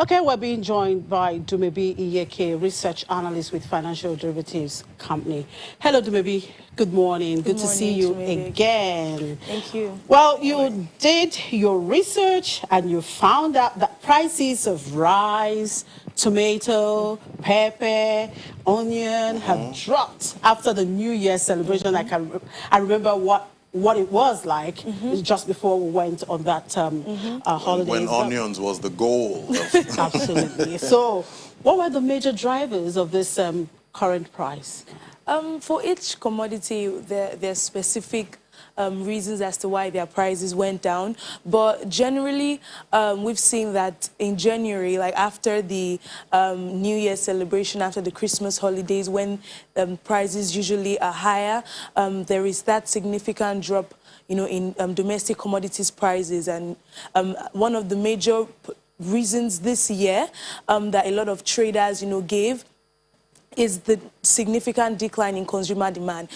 Okay, we're being joined by Dumebi Iyeke, research analyst with Financial Derivatives Company. Hello, Dumebi. Good morning. Good to see you again. Thank you. Well, you did your research and you found out that prices of rice, tomato, pepper, onion have dropped after the New Year celebration. I remember what it was like just before we went on that holiday. When onions was the goal. Absolutely. So what were the major drivers of this current price? For each commodity, there are specific reasons as to why their prices went down. But generally, we've seen that in January, like after the New Year celebration, after the Christmas holidays, when prices usually are higher, there is that significant drop, in domestic commodities prices. And one of the major reasons this year that a lot of traders, gave is the significant decline in consumer demand.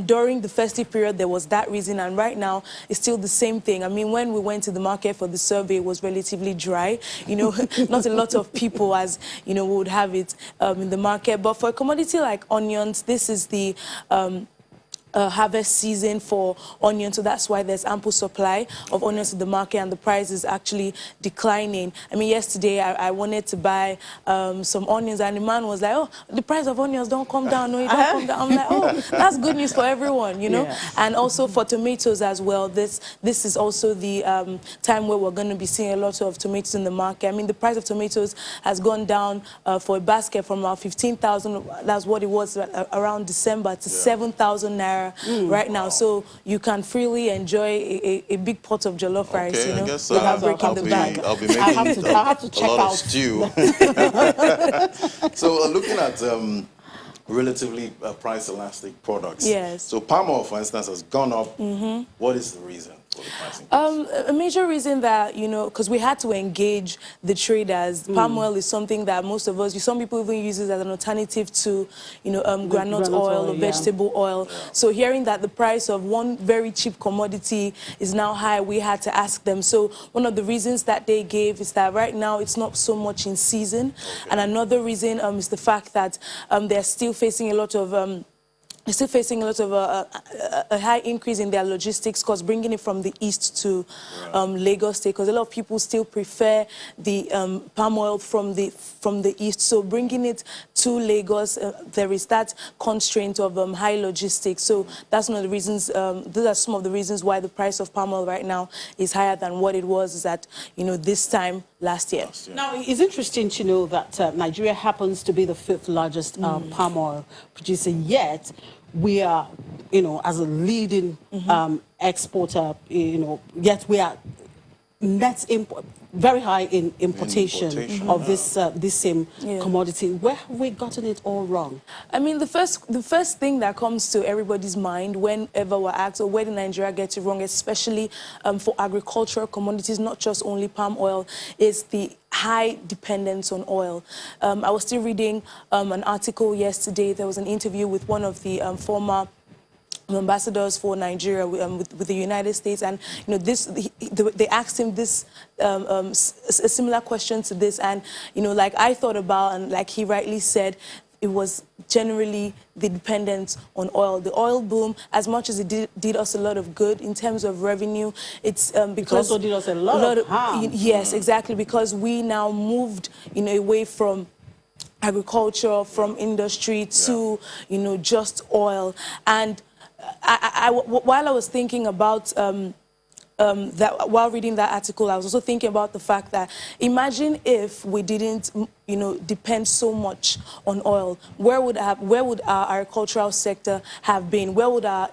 During the festive period, there was that reason, and right now, it's still the same thing. I mean, when we went to the market for the survey, it was relatively dry. Not a lot of people, as would have it in the market. But for a commodity like onions, this is the harvest season for onions, so that's why there's ample supply of onions in the market, and the price is actually declining. I mean, yesterday I wanted to buy some onions, and the man was like, "Oh, the price of onions don't come down, no, it don't come down." I'm like, "Oh, that's good news for everyone, Yeah. And also for tomatoes as well. This is also the time where we're going to be seeing a lot of tomatoes in the market. I mean, the price of tomatoes has gone down for a basket from around 15,000. That's what it was around December, to 7,000 naira. Right now, so you can freely enjoy a big pot of jollof rice, I guess, without breaking the bank. I'll be making I have to check a lot out of stew. So looking at relatively price elastic products. Yes. So palm oil, for instance, has gone up. What is the reason for the price increase? A major reason that, because we had to engage the traders. Palm oil is something that most of us, some people even use it as an alternative to, granite oil or vegetable oil. Yeah. So hearing that the price of one very cheap commodity is now high, we had to ask them. So one of the reasons that they gave is that right now it's not so much in season. Okay. And another reason is the fact that they're still facing a lot of a high increase in their logistics costs, bringing it from the east to Lagos State, because a lot of people still prefer the palm oil from the east. So bringing it to Lagos, there is that constraint of high logistics. So that's one of the reasons. Those are some of the reasons why the price of palm oil right now is higher than what it was at this time last year. Now, it's interesting to know that Nigeria happens to be the 5th largest palm oil producer, yet we are, as a leading exporter, yet we are net import, very high in importation of this same commodity. Where have we gotten it all wrong? I mean, the first thing that comes to everybody's mind whenever we're asked, where did Nigeria get it wrong, especially for agricultural commodities, not just only palm oil, is the high dependence on oil. I was still reading an article yesterday. There was an interview with one of the former ambassadors for Nigeria with the United States, and they asked him this a similar question to this, and like I thought about, and like he rightly said, it was generally the dependence on oil. The oil boom, as much as it did us a lot of good in terms of revenue, it's because it also did us a lot of harm. Yes, exactly, because we now moved away from agriculture, from industry to just oil. And while I was thinking about while reading that article, I was also thinking about the fact that imagine if we didn't, depend so much on oil. Where would our agricultural sector have been? Where would our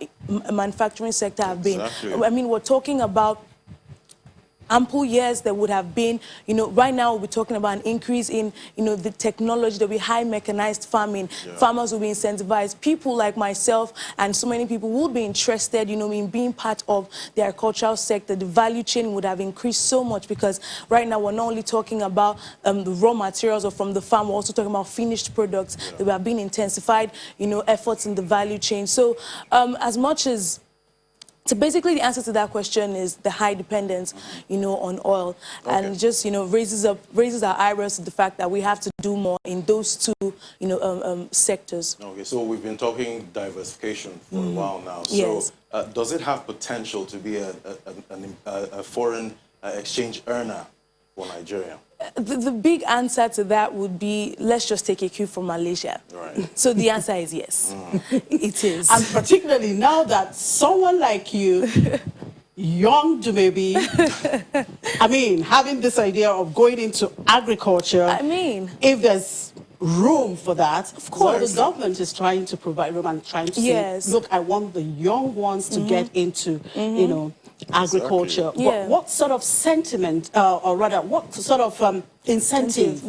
manufacturing sector have been? I mean, we're talking about ample years there would have been, right now we're talking about an increase in, the technology. There'll be high mechanized farming. Farmers will be incentivized. People like myself and so many people would be interested, in being part of the agricultural sector. The value chain would have increased so much, because right now we're not only talking about the raw materials or from the farm, we're also talking about finished products. There have been intensified, efforts in the value chain. So as much as So basically, the answer to that question is the high dependence, on oil, and just raises our eyebrows to the fact that we have to do more in those two, sectors. Okay, so we've been talking diversification for a while now. So Yes. does it have potential to be a foreign exchange earner for Nigeria? The big answer to that would be, let's just take a cue from Malaysia. Right. So the answer is yes. It is. And particularly now that someone like you, young maybe, I mean, having this idea of going into agriculture, I mean, if there's room for that, of course, the government is trying to provide room and trying to yes. say, look, I want the young ones to get into, agriculture. Exactly. But what sort of sentiment, or rather, what sort of incentive,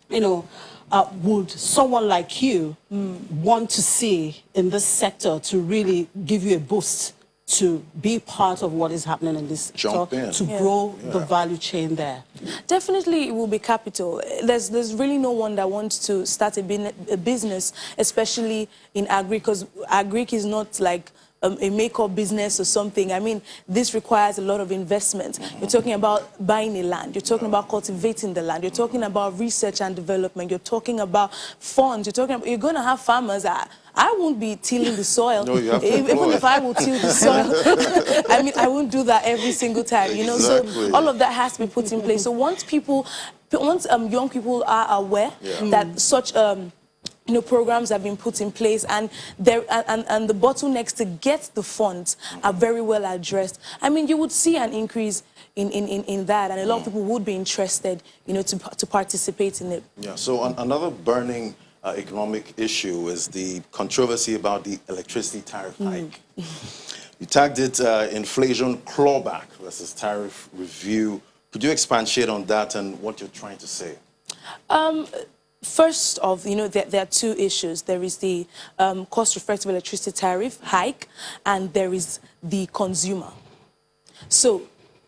would someone like you want to see in this sector to really give you a boost to be part of what is happening in this sector, to grow the value chain there? Definitely, it will be capital. There's really no one that wants to start a business, especially in agri, because agri is not like a make-up business or something. I mean, this requires a lot of investment. You're talking about buying a land. You're talking about cultivating the land. You're talking about research and development. You're talking about funds. You're going to have farmers. I won't be tilling the soil. No, you have to Even if I will till the soil, I mean, I won't do that every single time, Exactly. So all of that has to be put in place. So once young people are aware that such programs have been put in place, and the bottlenecks to get the funds are very well addressed, I mean, you would see an increase in that, and a lot of people would be interested, to participate in it. Yeah. So another burning economic issue is the controversy about the electricity tariff hike. You tagged it inflation clawback versus tariff review. Could you expatiate on that and what you're trying to say? First off, there are two issues. There is the cost-reflective electricity tariff hike, and there is the consumer. So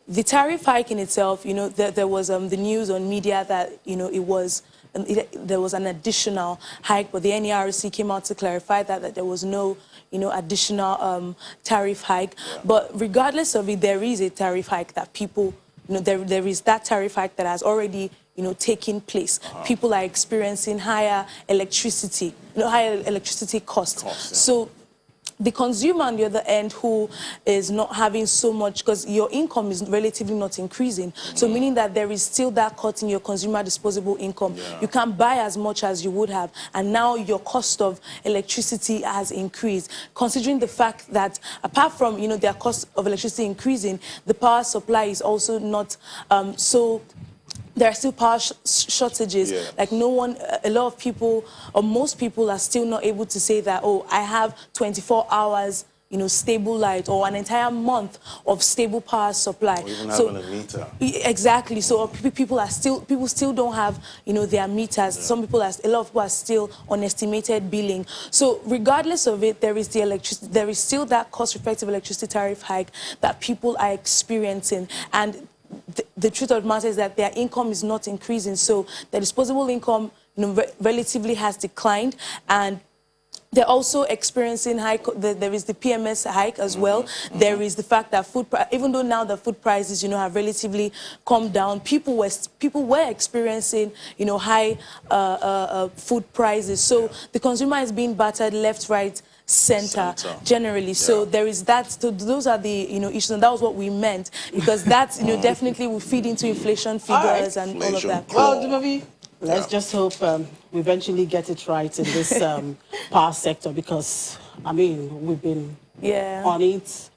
the tariff hike in itself, there was the news on media that, there was an additional hike, but the NERC came out to clarify that there was no, additional tariff hike. Yeah. But regardless of it, there is a tariff hike that people, there is that tariff hike that has already taking place. People are experiencing higher electricity, higher electricity costs. So the consumer on the other end, who is not having so much, because your income is relatively not increasing, so meaning that there is still that cut in your consumer disposable income. You can't buy as much as you would have, and now your cost of electricity has increased, considering the fact that apart from their cost of electricity increasing, the power supply is also not so. There are still power shortages. Yeah. Like a lot of people, or most people, are still not able to say that, oh, I have 24 hours, stable light, or an entire month of stable power supply. Or even having a meter. Exactly. So people still don't have, their meters. Yeah. A lot of people are still on estimated billing. So regardless of it, there is there is still that cost-effective electricity tariff hike that people are experiencing, and the truth of the matter is that their income is not increasing, so their disposable income relatively has declined, and they're also experiencing there is the PMS hike as well. There is the fact that even though now the food prices have relatively come down, people were experiencing high food prices. So the consumer is being battered left, right, center generally. So there is that. So those are the issues, and that was what we meant, because that definitely will feed into inflation figures and all of that. Well, Dumavi, let's just hope we eventually get it right in this power sector, because I mean, we've been on it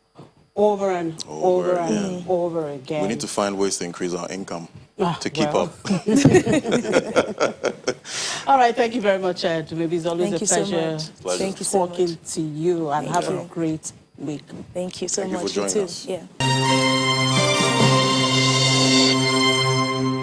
over and over again. We need to find ways to increase our income to keep up. All right, thank you very much, Ed. Maybe it's always a pleasure, Thank you so talking much. to you, and have a great week. Thank you so much. Thank you for joining us. Yeah.